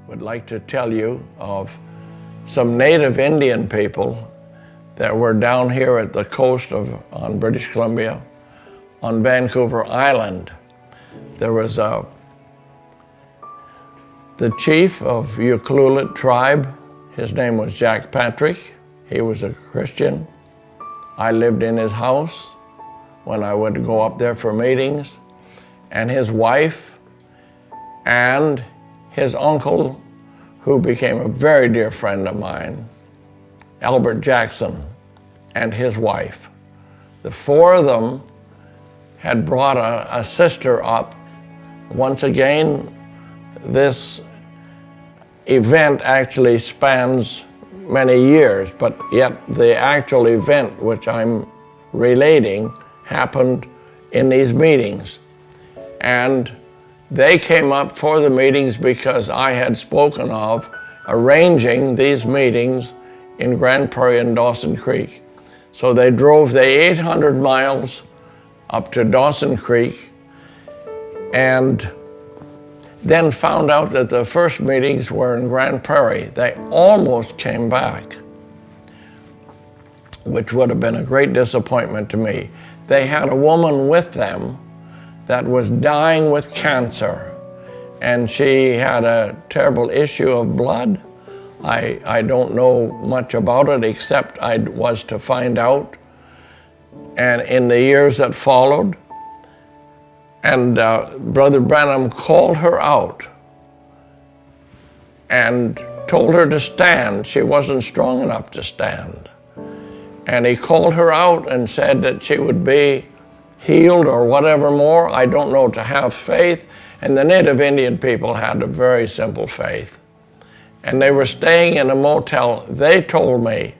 would like to tell you of some native Indian people that were down here at the coast on British Columbia, on Vancouver Island. There was the chief of Ucluelet tribe. His name was Jack Patrick. He was a Christian. I lived in his house when I would go up there for meetings. And his wife and his uncle, who became a very dear friend of mine, Albert Jackson, and his wife. The four of them had brought a sister up. Once again, this event actually spans many years, but yet the actual event which I'm relating happened in these meetings. And they came up for the meetings because I had spoken of arranging these meetings in Grand Prairie and Dawson Creek. So they drove the 800 miles up to Dawson Creek and then found out that the first meetings were in Grand Prairie. They almost came back, which would have been a great disappointment to me. They had a woman with them that was dying with cancer, and she had a terrible issue of blood. I don't know much about it except I was to find out. And in the years that followed, and Brother Branham called her out and told her to stand. She wasn't strong enough to stand. And he called her out and said that she would be healed or whatever more, I don't know, to have faith. And the native Indian people had a very simple faith. And they were staying in a motel. They told me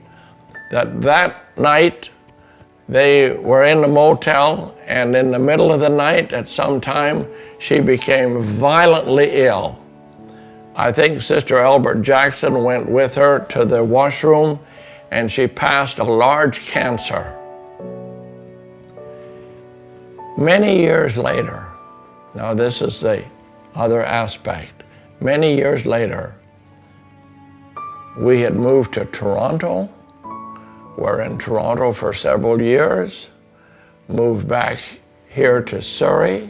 that that night they were in the motel, and in the middle of the night at some time, she became violently ill. I think Sister Albert Jackson went with her to the washroom, and she passed a large cancer. Many years later, now this is the other aspect, many years later, we had moved to Toronto. We're in Toronto for several years, moved back here to Surrey,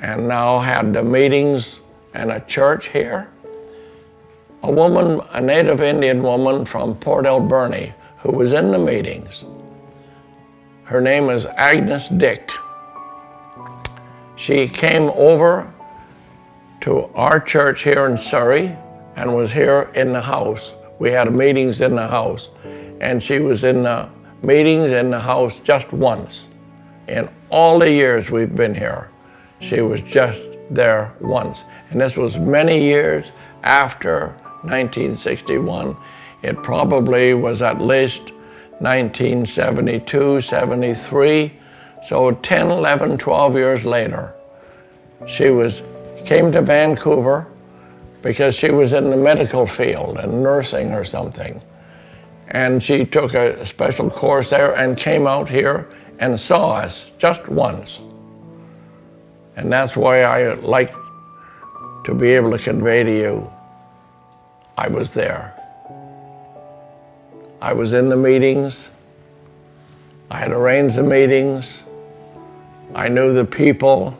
and now had the meetings and a church here. A woman, a native Indian woman from Port Alberni, who was in the meetings. Her name is Agnes Dick. She came over to our church here in Surrey and was here in the house. We had meetings in the house. And she was in the meetings in the house just once. In all the years we've been here, she was just there once. And this was many years after 1961. It probably was at least 1972, 73. So 10, 11, 12 years later, she came to Vancouver because she was in the medical field and nursing or something. And she took a special course there and came out here and saw us just once. And that's why I like to be able to convey to you, I was there. I was in the meetings. I had arranged the meetings. I knew the people,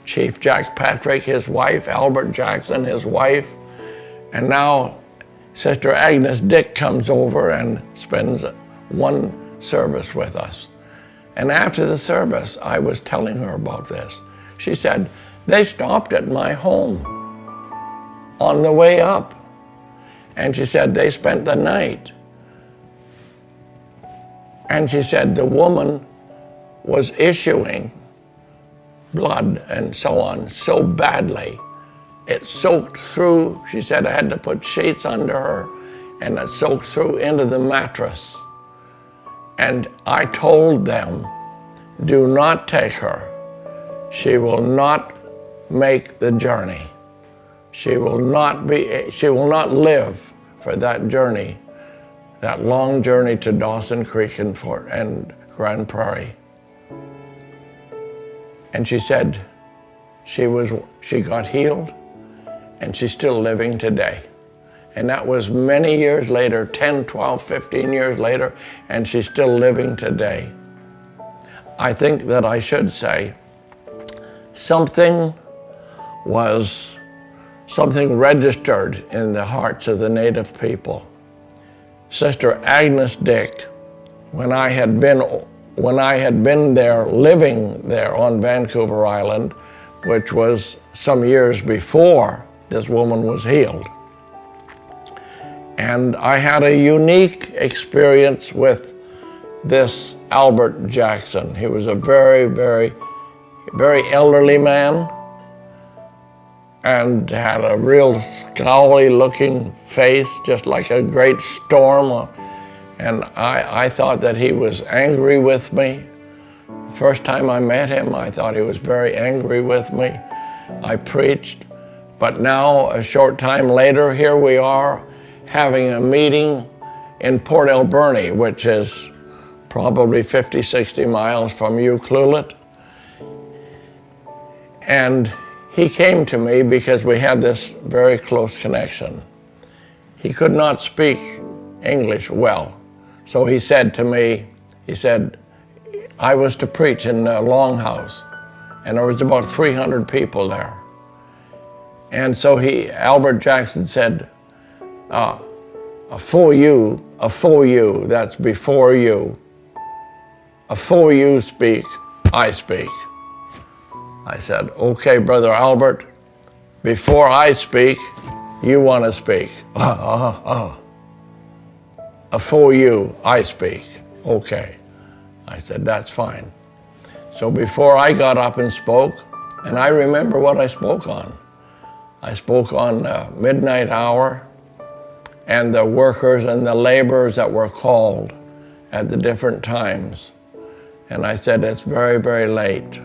Chief Jack Patrick, his wife, Albert Jackson, his wife, and now Sister Agnes Dick comes over and spends one service with us. And after the service, I was telling her about this. She said, they stopped at my home on the way up. And she said, they spent the night. And she said, the woman was issuing blood and so on so badly. It soaked through. She said I had to put sheets under her, and it soaked through into the mattress. And I told them, do not take her. She will not make the journey. She will not live for that journey, that long journey to Dawson Creek and Grand Prairie. And she said she got healed, and she's still living today. And that was many years later, 10, 12, 15 years later, and she's still living today. I think that I should say something registered in the hearts of the native people. Sister Agnes Dick, when I had been there, living there on Vancouver Island, which was some years before this woman was healed. And I had a unique experience with this Albert Jackson. He was a very, very, very elderly man and had a real scowly looking face, just like a great storm. And I thought that he was angry with me. First time I met him, I thought he was very angry with me. I preached, but now a short time later, here we are having a meeting in Port Alberni, which is probably 50, 60 miles from Ucluelet. And he came to me because we had this very close connection. He could not speak English well. So he said to me, I was to preach in the Longhouse, and there was about 300 people there. And so Albert Jackson said, afore you, that's before you. Afore you speak, I speak. I said, okay, Brother Albert, before I speak, you want to speak. Afore you, I speak. Okay. I said, that's fine. So before I got up and spoke, and I remember what I spoke on. I spoke on midnight hour and the workers and the laborers that were called at the different times. And I said, it's very, very late.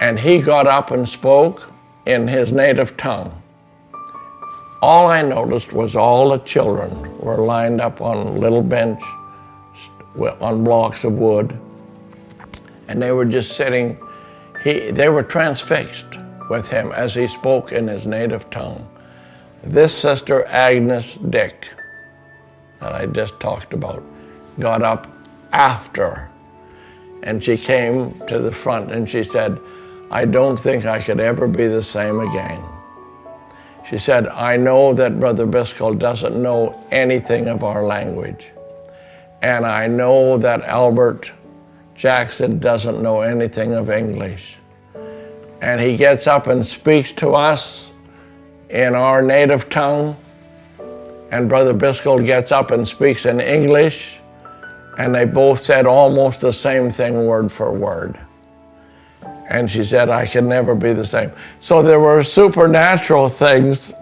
And he got up and spoke in his native tongue. All I noticed was all the children were lined up on a little bench on blocks of wood, and they were just sitting. They were transfixed with him as he spoke in his native tongue. This Sister Agnes Dick, that I just talked about, got up after, and she came to the front and she said, I don't think I could ever be the same again. She said, I know that Brother Byskal doesn't know anything of our language. And I know that Albert Jackson doesn't know anything of English. And he gets up and speaks to us in our native tongue, and Brother Byskal gets up and speaks in English, and they both said almost the same thing word for word. And she said, I can never be the same. So there were supernatural things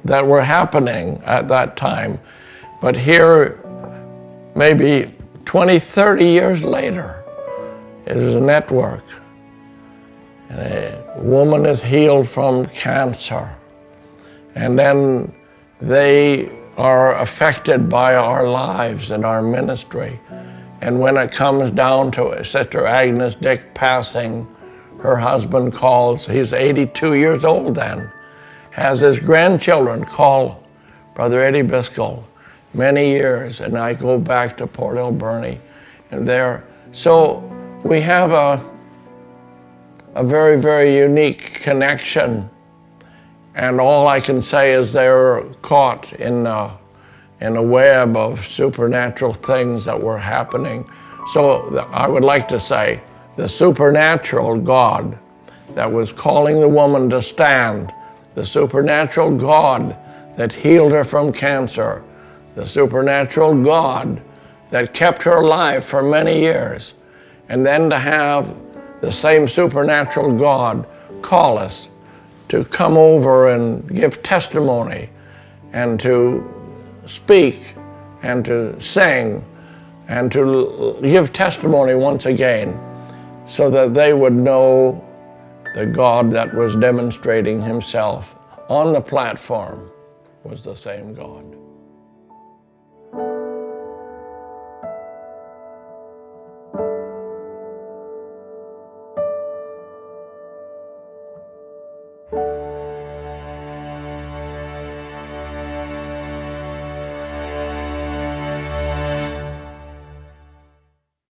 that were happening at that time. But here, maybe 20, 30 years later, is a network. And a woman is healed from cancer. And then they are affected by our lives and our ministry. And when it comes down to Sister Agnes Dick passing, her husband calls, he's 82 years old then, has his grandchildren call Brother Eddie Byskal many years, and I go back to Port Alberni and there. So we have a very, very unique connection, and all I can say is they're caught in a web of supernatural things that were happening. So I would like to say, the supernatural God that was calling the woman to stand, the supernatural God that healed her from cancer, the supernatural God that kept her alive for many years, and then to have the same supernatural God call us to come over and give testimony and to speak and to sing and to give testimony once again, so that they would know the God that was demonstrating himself on the platform was the same God.